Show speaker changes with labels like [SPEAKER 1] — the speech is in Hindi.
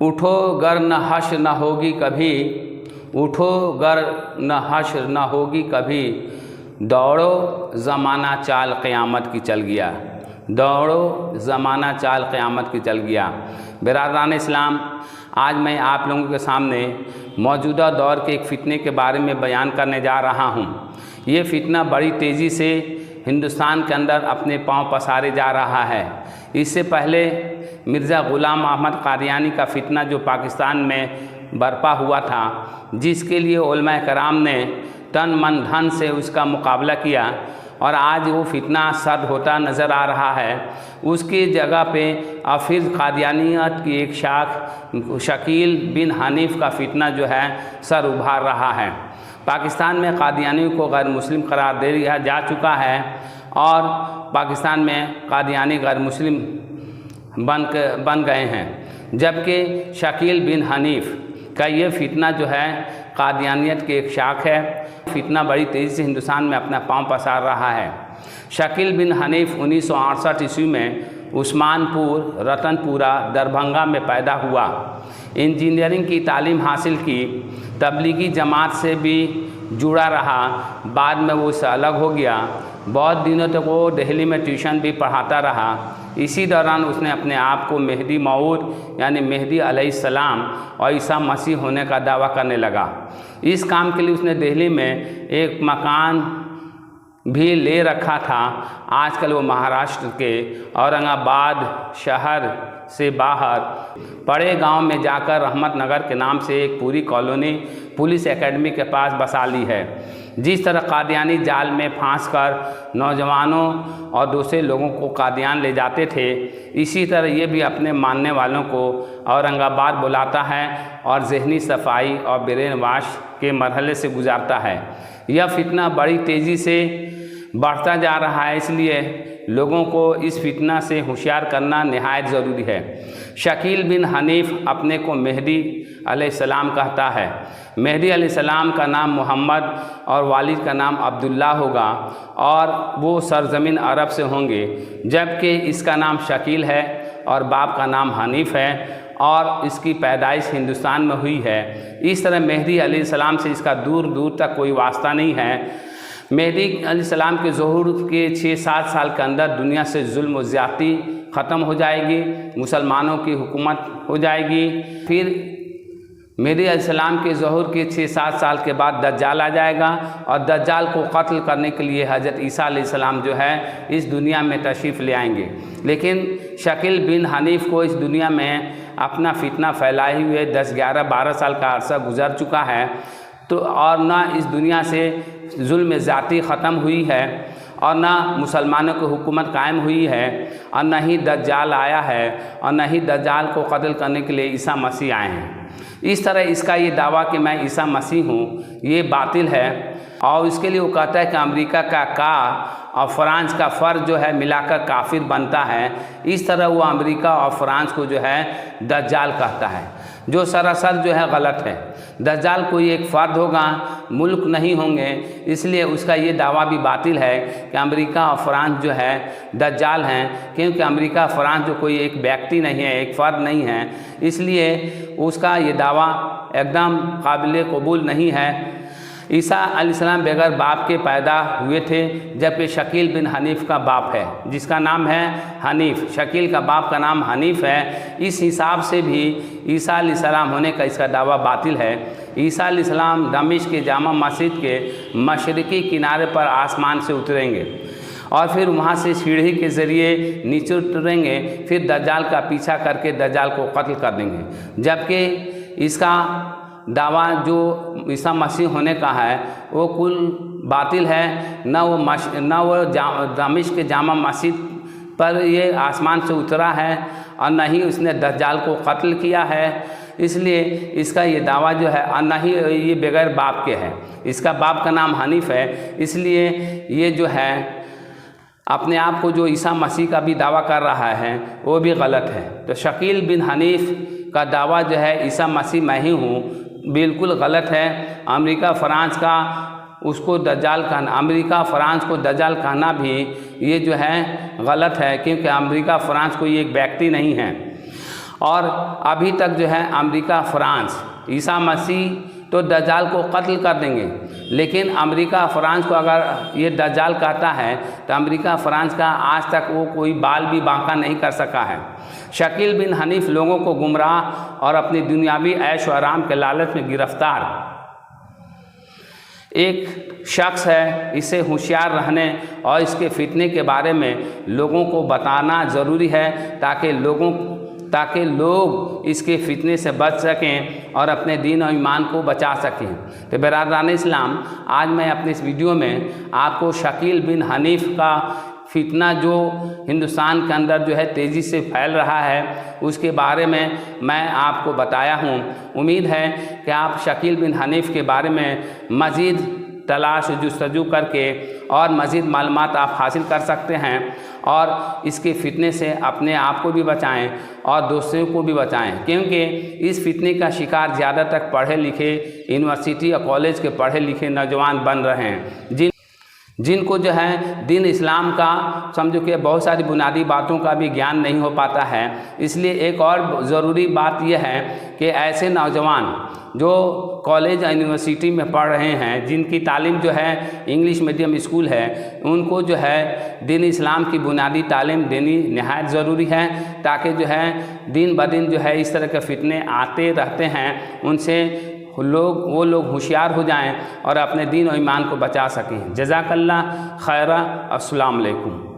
[SPEAKER 1] उठो गर न हश्र न होगी कभी, उठो गर न हश्र न होगी कभी, दौड़ो ज़माना चाल क़यामत की चल गया, दौड़ो ज़माना चाल क़यामत की चल गया। बिरादरान इस्लाम, आज मैं आप लोगों के सामने मौजूदा दौर के एक फ़ितने के बारे में बयान करने जा रहा हूँ। ये फ़ितना बड़ी तेज़ी से हिंदुस्तान के अंदर अपने पांव पसारे जा रहा है। इससे पहले मिर्ज़ा ग़ुलाम अहमद क़ादियानी का फ़ितना जो पाकिस्तान में बरपा हुआ था, जिसके लिए उलमाए कराम ने तन मन धन से उसका मुकाबला किया, और आज वो फ़ितना सद होता नज़र आ रहा है। उसकी जगह पे अब फिर क़ादियानियत की एक शाख शकील बिन हनीफ़ का फ़ितना जो है सर उभार रहा है। पाकिस्तान में क़ादियानियों को गैर मुस्लिम करार दे दिया जा चुका है और पाकिस्तान में क़ादियानी गैर मुस्लिम बन गए हैं, जबकि शकील बिन हनीफ़ का ये फ़ितना जो है क़ादियानियत की एक शाख है। फ़ितना बड़ी तेज़ी से हिंदुस्तान में अपना पांव पसार रहा है। शकील बिन हनीफ़ 1968 ईस्वी में उस्मानपुर रतनपुरा दरभंगा में पैदा हुआ। इंजीनियरिंग की तालीम हासिल की, तबलीगी जमात से भी जुड़ा रहा। बाद में वो उससे अलग हो गया। बहुत दिनों तक वो दिल्ली में ट्यूशन भी पढ़ाता रहा। इसी दौरान उसने अपने आप को मेहदी मऊद यानी मेहदी अलैहिस्सलाम और ईसा मसीह होने का दावा करने लगा। इस काम के लिए उसने दिल्ली में एक मकान भी ले रखा था। आजकल वो महाराष्ट्र के औरंगाबाद शहर से बाहर बड़े गांव में जाकर रहमत नगर के नाम से एक पूरी कॉलोनी पुलिस एकेडमी के पास बसा ली है। जिस तरह कादियानी जाल में फांस कर नौजवानों और दूसरे लोगों को कादियान ले जाते थे, इसी तरह ये भी अपने मानने वालों को औरंगाबाद बुलाता है और ज़हनी सफाई और ब्रेन वाश के मरहले से गुजारता है। यह फ़ितना बड़ी तेज़ी से बढ़ता जा रहा है, इसलिए लोगों को इस फ़ितना से होशियार करना नहायत ज़रूरी है। शकील बिन हनीफ़ अपने को मेहदी अलैहिस्सलाम कहता है। मेहदी अलैहिस्सलाम का नाम मोहम्मद और वालिद का नाम अब्दुल्ला होगा और वो सरज़मीन अरब से होंगे, जबकि इसका नाम शकील है और बाप का नाम हनीफ़ है और इसकी पैदाइश हिंदुस्तान में हुई है। इस तरह मेहदी अलैहिस्सलाम से इसका दूर दूर तक कोई वास्ता नहीं है। मेहदी अलैहिस्सलाम के ज़ुहूर के 6-7 साल के अंदर दुनिया से जुल्म और ज़्यादती ख़त्म हो जाएगी, मुसलमानों की हुकूमत हो जाएगी। फिर मेहदी अलैहिस्सलाम के ज़ुहूर के 6-7 साल के बाद दज्जाल आ जाएगा और दज्जाल को कत्ल करने के लिए हज़रत ईसा अलैहिस्सलाम जो है इस दुनिया में तशरीफ़ ले आएंगे। लेकिन शकील बिन हनीफ़ को इस दुनिया में अपना फ़ितना फैलाए हुए 10, 11, 12 साल का अरसा गुजर चुका है, तो और ना इस दुनिया से जुल्म ज़ाती ख़त्म हुई है और ना मुसलमानों की हुकूमत कायम हुई है और न ही दज्जाल आया है और न ही दज्जाल को कत्ल करने के लिए ईसा मसीह आए हैं। इस तरह इसका ये दावा कि मैं ईसा मसीह हूँ, ये बातिल है। और इसके लिए वो कहता है कि अमेरिका का और फ्रांस का फ़र्ज जो है मिलाकर काफिर बनता है। इस तरह वो अमेरिका और फ्रांस को जो है दज्जाल कहता है, जो सरासर जो है गलत है। दज्जाल कोई एक फ़र्द होगा, मुल्क नहीं होंगे, इसलिए उसका ये दावा भी बातिल है कि अमेरिका और फ्रांस जो है दज्जाल हैं, क्योंकि अमेरिका फ्रांस जो कोई एक व्यक्ति नहीं है, एक फ़र्द नहीं है, इसलिए उसका ये दावा एकदम काबिल कबूल नहीं है। ईसा अलैहिस्सलाम बगैर बाप के पैदा हुए थे, जबकि शकील बिन हनीफ़ का बाप है जिसका नाम है हनीफ़। शकील का बाप का नाम हनीफ़ है। इस हिसाब से भी ईसा अलैहिस्सलाम होने का इसका दावा बातिल है। ईसा अलैहिस्सलाम दमिश्क के जामा मस्जिद के मशरिकी किनारे पर आसमान से उतरेंगे और फिर वहाँ से सीढ़ी के ज़रिए नीचे उतरेंगे, फिर दज्जाल का पीछा करके दज्जाल को कत्ल कर देंगे। जबकि इसका दावा जो ईसा मसीह होने का है वो कुल बातिल है। न वो दमिश्क के जामा मस्जिद पर ये आसमान से उतरा है और न ही उसने दज्जाल को कत्ल किया है, इसलिए इसका ये दावा जो है, और न ही ये बगैर बाप के है। इसका बाप का नाम हनीफ़ है, इसलिए ये जो है अपने आप को जो ईसा मसीह का भी दावा कर रहा है वो भी गलत है। तो शकील बिन हनीफ़ का दावा जो है ईसा मसीह मैं ही हूँ, बिल्कुल गलत है। अमेरिका फ्रांस का उसको दज्जाल कहना, अमेरिका फ्रांस को दज्जाल कहना भी ये जो है गलत है, क्योंकि अमेरिका फ्रांस कोई एक व्यक्ति नहीं है। और अभी तक जो है अमेरिका, फ्रांस, ईसा मसीह तो दज्जाल को कत्ल कर देंगे, लेकिन अमेरिका फ्रांस को अगर ये दज्जाल कहता है तो अमेरिका फ्रांस का आज तक वो कोई बाल भी बांका नहीं कर सका है। शकील बिन हनीफ लोगों को गुमराह और अपनी दुनियावी ऐश व आराम के लालच में गिरफ्तार एक शख्स है। इसे होशियार रहने और इसके फितने के बारे में लोगों को बताना ज़रूरी है ताकि लोग इसके फितने से बच सकें और अपने दीन और ईमान को बचा सकें। तो बरादरान इस्लाम, आज मैं अपने इस वीडियो में आपको शकील बिन हनीफ का फितना जो हिंदुस्तान के अंदर जो है तेज़ी से फैल रहा है उसके बारे में मैं आपको बताया हूँ। उम्मीद है कि आप शकील बिन हनीफ के बारे में मज़ीद तलाश जुस्तजू करके और मज़ीद मालूमात आप हासिल कर सकते हैं और इसके फितने से अपने आप को भी बचाएं और दूसरों को भी बचाएं, क्योंकि इस फितने का शिकार ज़्यादातर पढ़े लिखे यूनिवर्सिटी और कॉलेज के पढ़े लिखे नौजवान बन रहे हैं, जिनको जो है दीन इस्लाम का समझो कि बहुत सारी बुनियादी बातों का भी ज्ञान नहीं हो पाता है। इसलिए एक और ज़रूरी बात यह है कि ऐसे नौजवान जो कॉलेज और यूनिवर्सिटी में पढ़ रहे हैं, जिनकी तालीम जो है इंग्लिश मीडियम स्कूल है, उनको जो है दीन इस्लाम की बुनियादी तालीम देनी नहायत ज़रूरी है, ताकि जो है दिन ब दिन जो है इस तरह के फितने आते रहते हैं, उनसे वो लोग होशियार हो जाएं और अपने दीन और ईमान को बचा सकें। जज़ाकल्लाह खैरा। अस्सलाम वालेकुम।